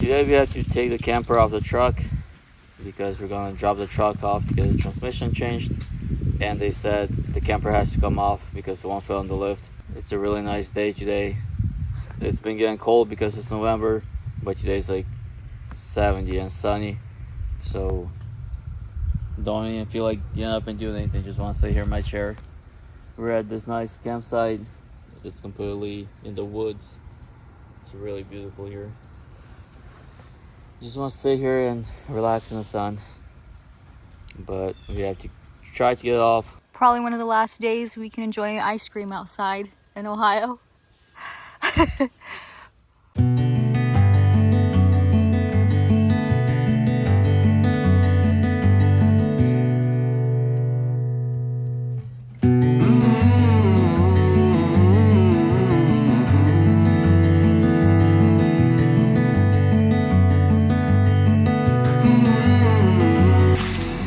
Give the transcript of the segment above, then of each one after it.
Today we have to take the camper off the truck because we're gonna drop the truck off to get the transmission changed, and they said the camper has to come off because the one fell in the lift. It's a really nice day today. It's been getting cold because it's November, but today's like 70 and sunny, so don't even feel like getting up and doing anything. Just want to stay here in my chair. We're at this nice campsite. It's completely in the woods. It's really beautiful here. Just want to sit here and relax in the sun, but we have to try to get off. Probably one of the last days we can enjoy ice cream outside in Ohio.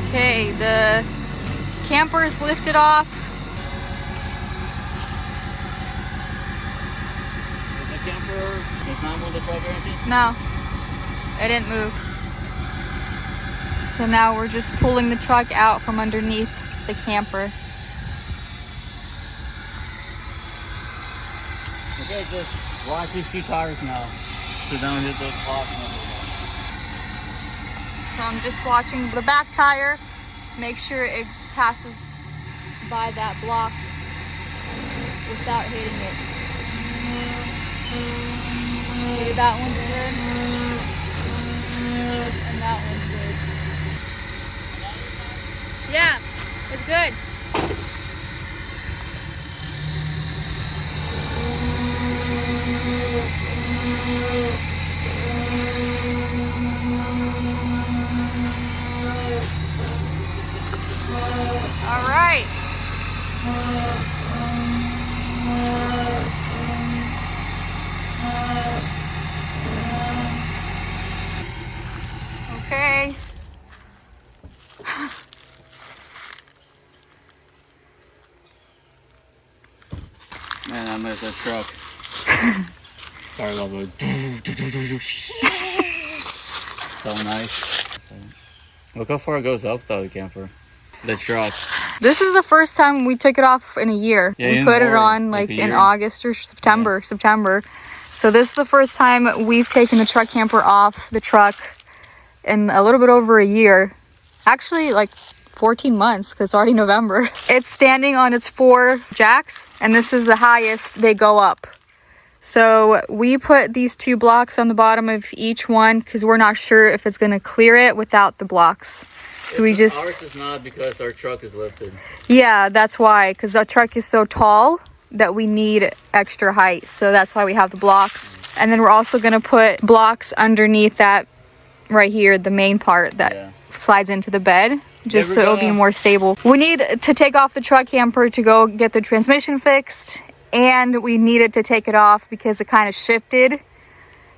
Okay, the camper is lifted off. The camper does not move the truck or anything? No, it didn't move. So now we're just pulling the truck out from underneath the camper. Okay, just watch these two tires now, so don't hit those blocks and everything. So I'm just watching the back tire, make sure it passes by that block without hitting it. Okay, that one's good. And that one's good. Yeah, it's good. All right. Okay. Man, I missed that truck. Started all the so nice. Look how far it goes up though, the camper. The truck. This is the first time we took it off in a year. Yeah, we put it on like in August or September. So this is the first time we've taken the truck camper off the truck in a little bit over a year. Actually like 14 months because it's already November. It's standing on its 4 jacks and this is the highest they go up. So we put these 2 blocks on the bottom of each one because we're not sure if it's going to clear it without the blocks. So we just... Ours is not because our truck is lifted. Yeah, that's why, because our truck is so tall that we need extra height. So that's why we have the blocks. And then we're also going to put blocks underneath that right here, the main part that slides into the bed, just so it'll be more stable. We need to take off the truck camper to go get the transmission fixed, and we needed to take it off because it kind of shifted.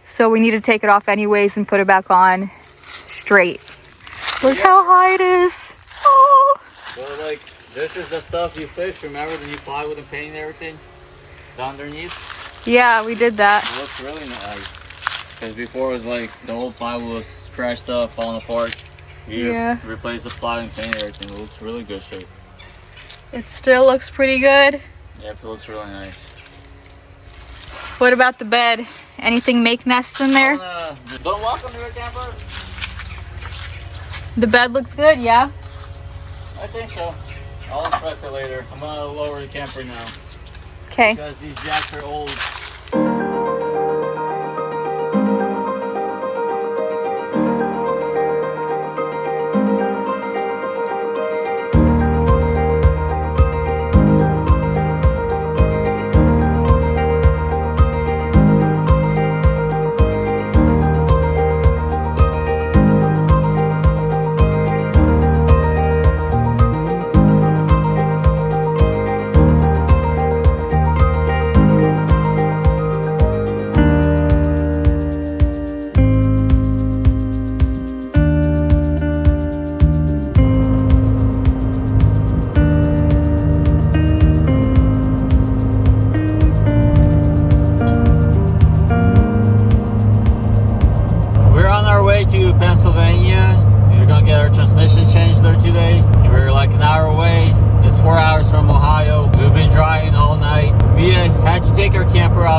So we need to take it off anyways and put it back on straight. Look how high it is. Oh. So like, this is the stuff you fixed, remember, the new plywood and paint and everything? The underneath? Yeah, we did that. It looks really nice. Because before it was like, the old plywood was scratched up, falling apart. You replace the plywood and paint and everything. It looks really good shape. It still looks pretty good. Yep, it looks really nice. What about the bed? Anything make nests in there? Don't walk under the camper. The bed looks good, yeah? I think so. I'll inspect it later. I'm gonna lower the camper now. Okay. Because these jacks are old.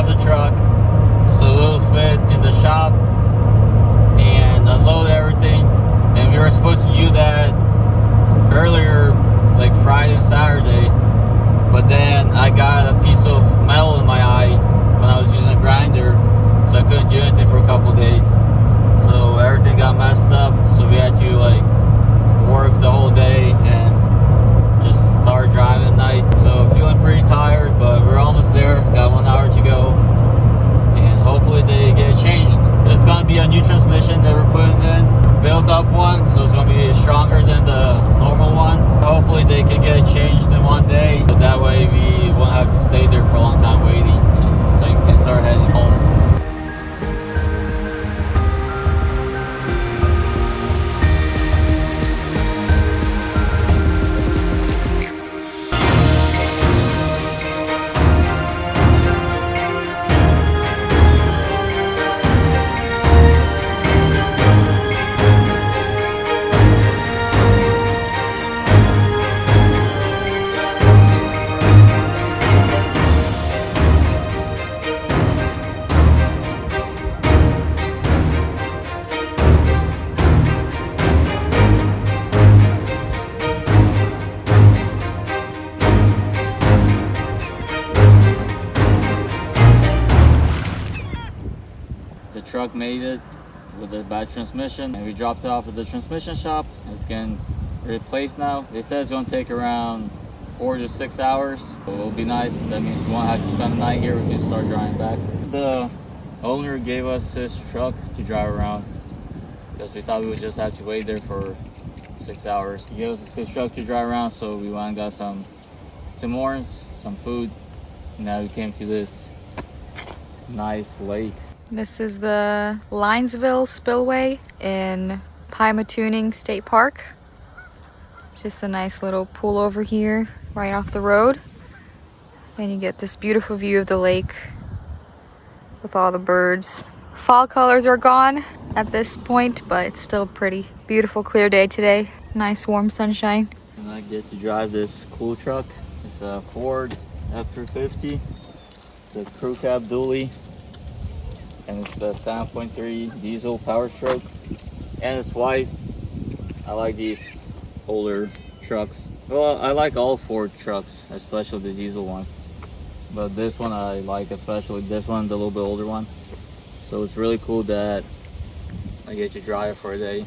off the truck so it'll fit in the shop and unload everything. And we were supposed to do that earlier, like Friday and Saturday, but then I got a piece of metal in my eye when I was using a grinder, so I couldn't do anything for a couple of days. So everything got messed up, so we had to like work the whole day and just start driving at night. So feeling pretty tired, but we're almost there. Got 1 hour to go, and hopefully they get it changed. It's gonna be a new transmission that we're putting in, built up one, so it's gonna be stronger than the normal one. Hopefully they can get it changed in one day, but that way we won't have to stay there for a long time waiting, so you can start heading home. The truck made it with a bad transmission, and we dropped it off at the transmission shop. It's getting replaced now. They said it's going to take around 4 to 6 hours. So it'll be nice. That means we won't have to spend the night here. We can start driving back. The owner gave us his truck to drive around because we thought we would just have to wait there for 6 hours. He gave us his truck to drive around, so we went and got some Tim Hortons, some food. Now we came to this nice lake. This is the Linesville Spillway in Pymatuning State Park. Just a nice little pool over here, right off the road. And you get this beautiful view of the lake with all the birds. Fall colors are gone at this point, but it's still pretty. Beautiful clear day today. Nice warm sunshine. And I get to drive this cool truck. It's a Ford F-350. It's a crew cab dually. And it's the 7.3 diesel Power Stroke, and it's white. I like these older trucks. Well, I like all Ford trucks, especially the diesel ones, but this one I like, especially this one, the little bit older one. So it's really cool that I get to drive for a day.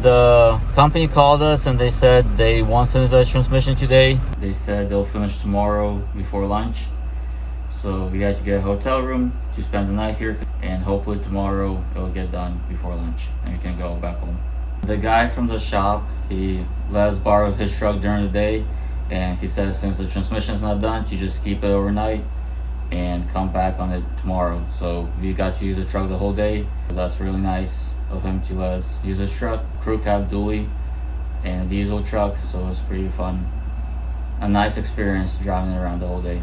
The company called us and they said they won't finish the transmission today. They said they'll finish tomorrow before lunch. So we had to get a hotel room to spend the night here, and and hopefully tomorrow it'll get done before lunch and we can go back home. The guy from the shop, he let us borrow his truck during the day, and he said since the transmission's not done, you just keep it overnight and come back on it tomorrow. So we got to use the truck the whole day. That's really nice of him to let us use his truck. Crew cab dually and a diesel truck, so it's pretty fun. A nice experience driving around the whole day.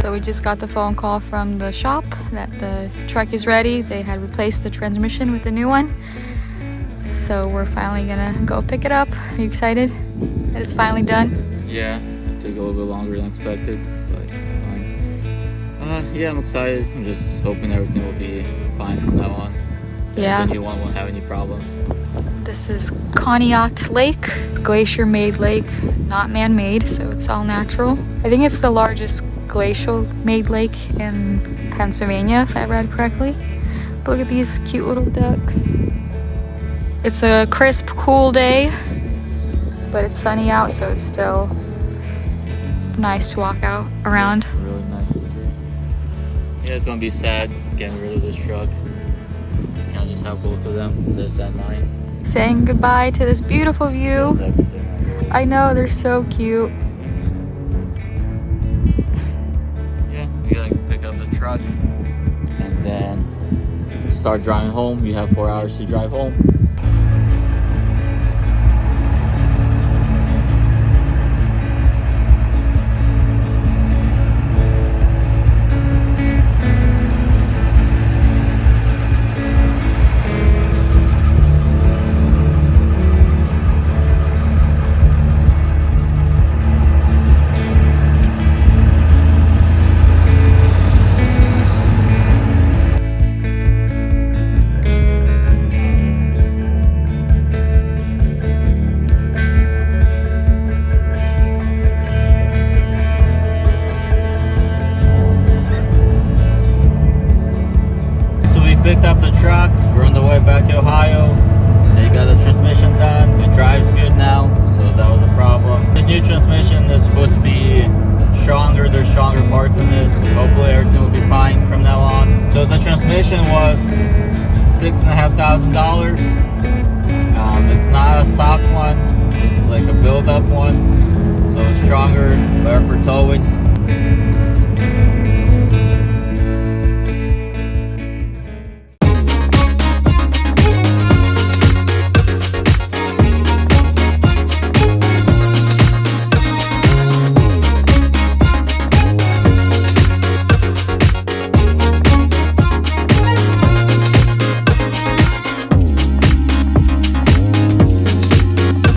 We just got the phone call from the shop that the truck is ready. They had replaced the transmission with a new one. So we're finally gonna go pick it up. Are you excited that it's finally done? Yeah, it took a little bit longer than expected, but it's fine. Yeah, I'm excited. I'm just hoping everything will be fine from now on. Yeah. The new one won't have any problems. This is Conneaut Lake, glacier-made lake, not man-made, so it's all natural. I think it's the largest glacial-made lake in Pennsylvania, if I read correctly. But look at these cute little ducks. It's a crisp, cool day, but it's sunny out, so it's still nice to walk out around. Really nice. Yeah, it's gonna be sad getting rid of this truck. I'll just have both of them, this and mine. Saying goodbye to this beautiful view. I know, they're so cute. Yeah, we gotta pick up the truck and then start driving home. You have 4 hours to drive home. Picked up the truck, we're on the way back to Ohio. They got the transmission done, it drives good now, so that was a problem. This new transmission is supposed to be stronger, there's stronger parts in it. Hopefully everything will be fine from now on. So the transmission was $6,500. It's not a stock one, it's like a build-up one, so it's stronger, better for towing.